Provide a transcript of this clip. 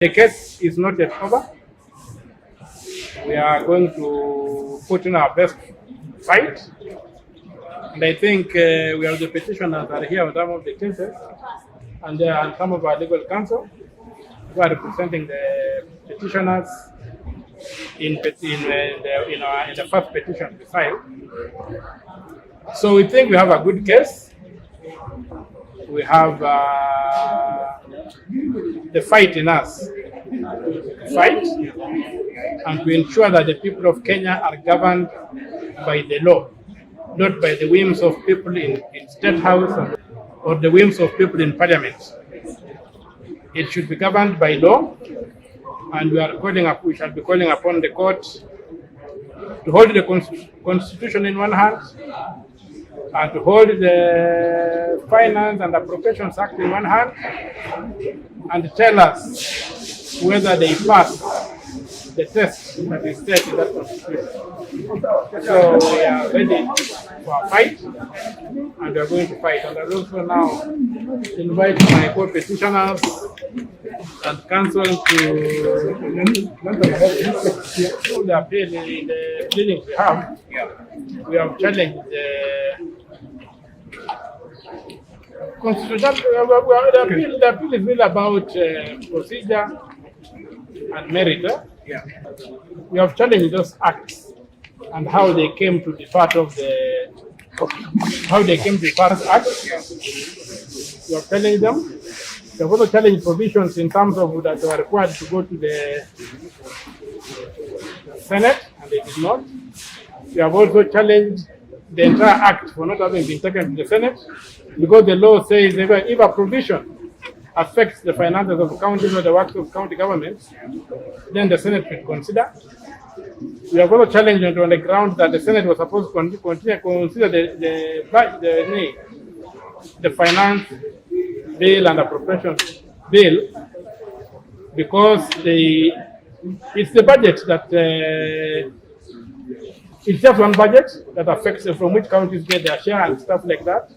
The case is not yet over. We are going to put in our best fight. And I think we have the petitioners that are here with some of the cases, and some of our legal counsel who are representing the petitioners in the first petition we filed. So we think we have a good case. We have the fight in us, fight, and to ensure that the people of Kenya are governed by the law, not by the whims of people in State House or the whims of people in Parliament. It should be governed by law, and we shall be calling upon the court to hold the Constitution in one hand and to hold the Finance and Appropriations Act in one hand and tell us whether they pass the test that is set in that Constitution. So we are ready for a fight, and we are going to fight. And I also now invite my co-petitioners and counsel to the appeal in the pleadings we have. We have challenged the Constitution. The appeal is really about procedure and merit. We have challenged those acts and how they came to be part of the acts. We are telling them. We have also challenged provisions in terms of that they were required to go to the Senate, and they did not. We have also challenged the entire act for not having been taken to the Senate, because the law says if a provision affects the finances of counties or the works of county governments, then the Senate should consider. We have also challenged on the ground that the Senate was supposed to consider the finance bill and appropriations bill, because it's the budget that it's just one budget that affects from which counties get their share and stuff like that.